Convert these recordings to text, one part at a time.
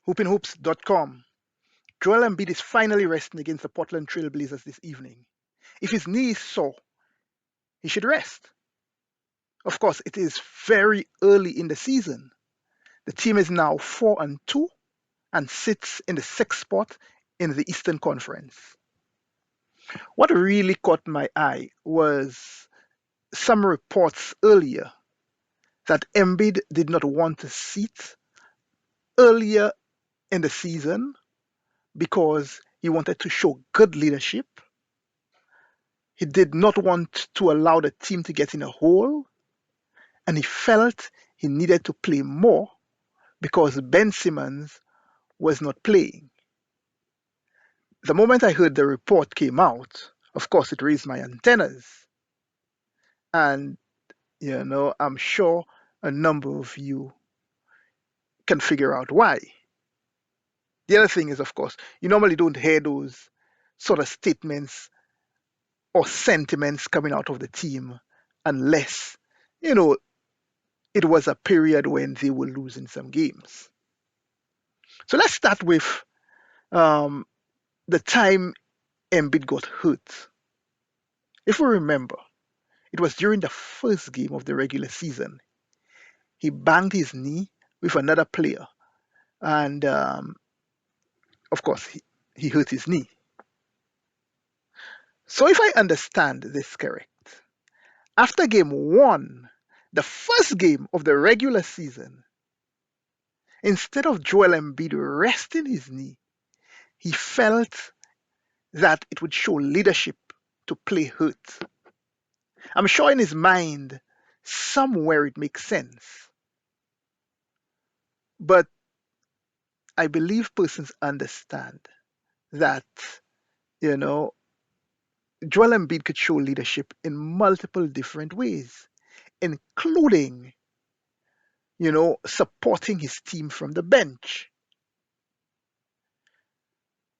hoopinhoops.com. Joel Embiid is finally resting against the Portland Trail Blazers this evening. If his knee is sore, he should rest. Of course, it is very early in the season. The team is now 4-2 and sits in the sixth spot in the Eastern Conference. What really caught my eye was some reports earlier that Embiid did not want to sit earlier in the season because he wanted to show good leadership. He did not want to allow the team to get in a hole, and he felt he needed to play more because Ben Simmons was not playing. The moment I heard the report came out, of course, it raised my antennas. And, I'm sure a number of you can figure out why. The other thing is, of course, you normally don't hear those sort of statements or sentiments coming out of the team unless, you know, it was a period when they were losing some games. So let's start with um, the time Embiid got hurt. If we remember, it was during the first game of the regular season. He banged his knee with another player, and of course, he hurt his knee. So, if I understand this correct, after game one, the first game of the regular season, instead of Joel Embiid resting his knee, he felt that it would show leadership to play hurt. I'm sure in his mind, somewhere it makes sense. But I believe persons understand that, you know, Joel Embiid could show leadership in multiple different ways, including, supporting his team from the bench.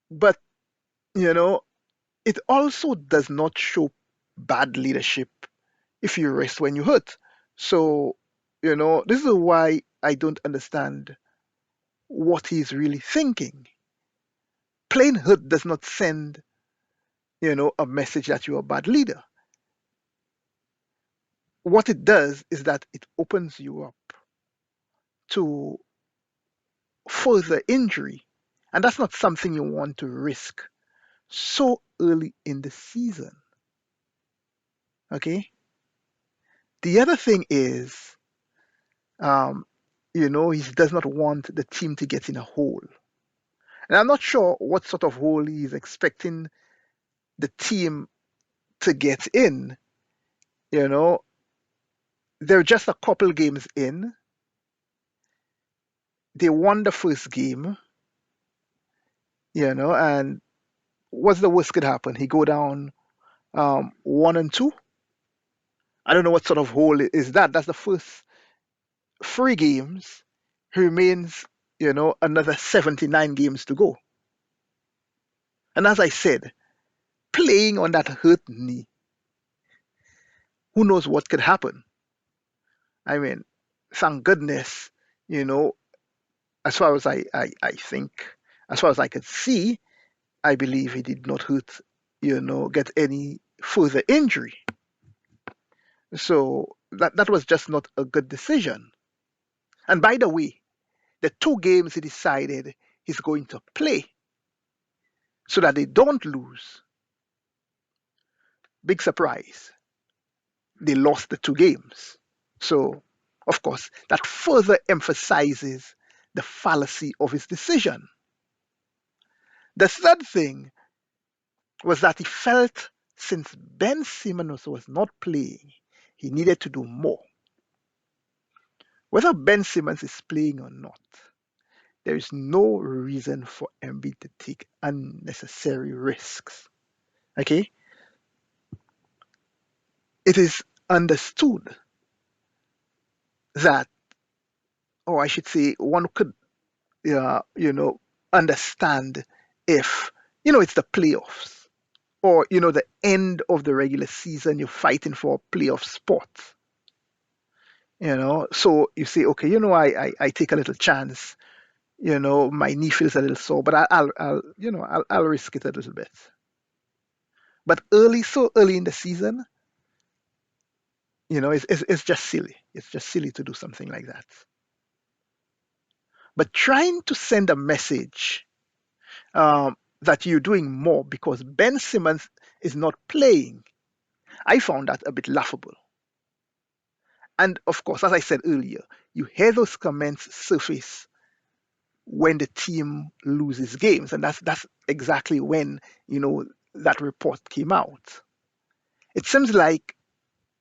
But, you know, it also does not show bad leadership if you rest when you hurt. So, this is why I don't understand what he's really thinking. Plain hurt does not send, a message that you're a bad leader. What it does is that it opens you up to further injury. And that's not something you want to risk so early in the season. Okay? The other thing is, um, he does not want the team to get in a hole. And I'm not sure what sort of hole he's expecting the team to get in. You know, they're just a couple games in. They won the first game, and what's the worst could happen? He go down 1-2. I don't know what sort of hole is that. That's the first three games. He remains, another 79 games to go. And as I said, playing on that hurt knee, who knows what could happen? I mean, thank goodness, you know, as far as I think, as far as I could see, I believe he did not hurt, get any further injury. So that was just not a good decision. And by the way, the two games he decided he's going to play so that they don't lose. Big surprise. They lost the two games. So, of course, that further emphasizes the fallacy of his decision. The third thing was that he felt since Ben Simmons was not playing, he needed to do more. Whether Ben Simmons is playing or not, there is no reason for Embiid to take unnecessary risks. Okay? It is understood that, or I should say, one could, understand if, it's the playoffs or, the end of the regular season, you're fighting for a playoff spot. So you say, okay, I take a little chance My knee feels a little sore, but I'll risk it a little bit. But so early in the season, it's just silly. It's just silly to do something like that. But trying to send a message that you're doing more because Ben Simmons is not playing, I found that a bit laughable. And of course, as I said earlier, you hear those comments surface when the team loses games, and that's exactly when that report came out. It seems like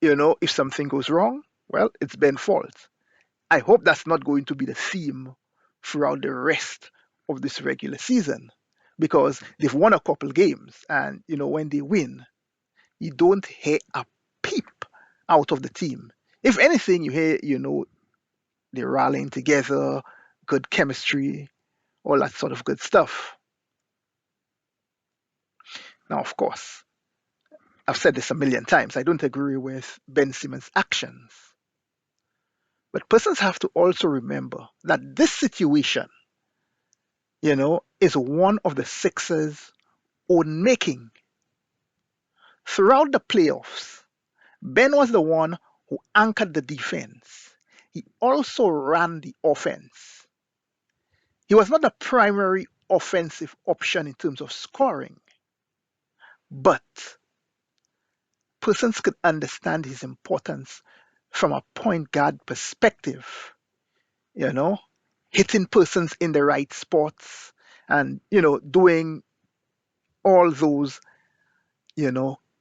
if something goes wrong, well, it's Ben's fault. I hope that's not going to be the theme throughout the rest of this regular season because they've won a couple games, and when they win, you don't hear a peep out of the team. If anything, you hear they're rallying together, good chemistry, all that sort of good stuff. Now, of course, I've said this a million times. I don't agree with Ben Simmons' actions. But persons have to also remember that this situation, is one of the Sixers' own making. Throughout the playoffs, Ben was the one who anchored the defense. He also ran the offense. He was not the primary offensive option in terms of scoring, but persons could understand his importance from a point guard perspective, you know, hitting persons in the right spots and, doing all those,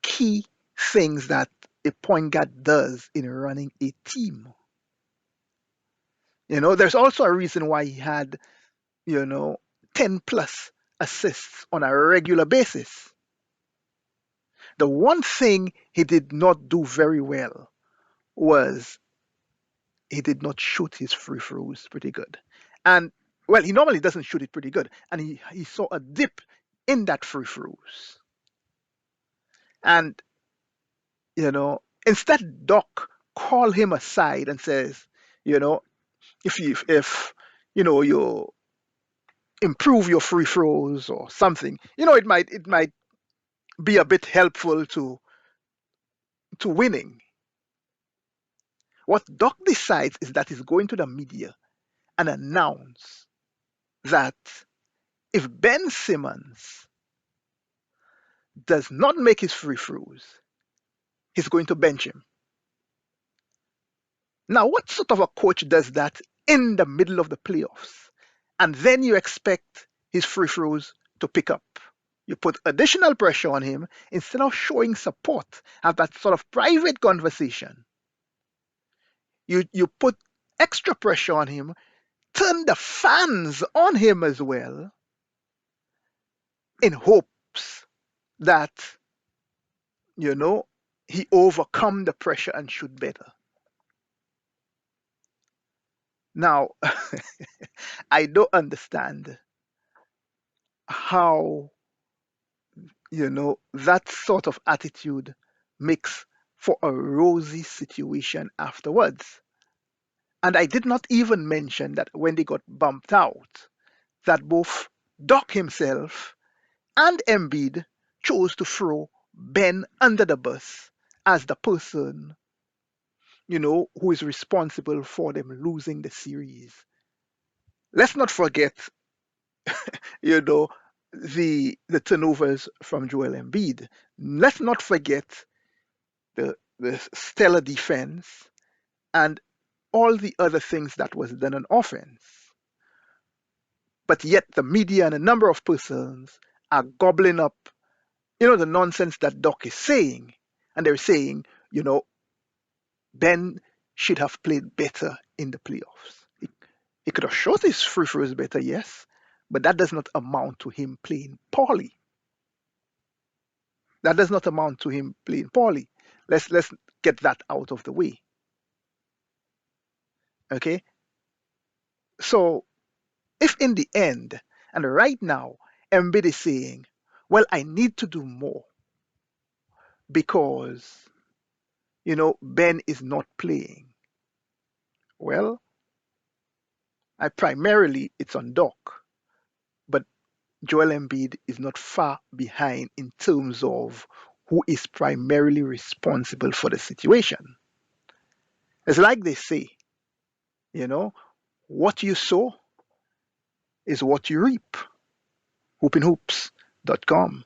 key things that a point guard does in running a team. There's also a reason why he had, you know, 10 plus assists on a regular basis. The one thing he did not do very well was he did not shoot his free throws pretty good. And well, he normally doesn't shoot it pretty good. And he saw a dip in that free throws. And, instead Doc called him aside and says, you know, if you improve your free throws or something, it might be a bit helpful to winning. What Doc decides is that he's going to the media and announce that if Ben Simmons does not make his free throws, he's going to bench him. Now, what sort of a coach does that in the middle of the playoffs? And then you expect his free throws to pick up. You put additional pressure on him instead of showing support, have that sort of private conversation. You put extra pressure on him, turn the fans on him as well, in hopes that, you know, he overcome the pressure and shoot better. Now, I don't understand how, that sort of attitude makes for a rosy situation afterwards. And I did not even mention that when they got bumped out, that both Doc himself and Embiid chose to throw Ben under the bus as the person, who is responsible for them losing the series. Let's not forget, you know, the turnovers from Joel Embiid. Let's not forget the stellar defense and all the other things that was done on offense. But yet the media and a number of persons are gobbling up, the nonsense that Doc is saying. And they're saying, you know, Ben should have played better in the playoffs. He could have shot his free throws better, yes, but that does not amount to him playing poorly. That does not amount to him playing poorly. Let's get that out of the way. Okay. So if in the end, and right now, Embiid is saying, well, I need to do more because, Ben is not playing. Well, Primarily it's on Doc, but Joel Embiid is not far behind in terms of who is primarily responsible for the situation. It's like they say, you know, what you sow is what you reap. Hoopinhoops.com.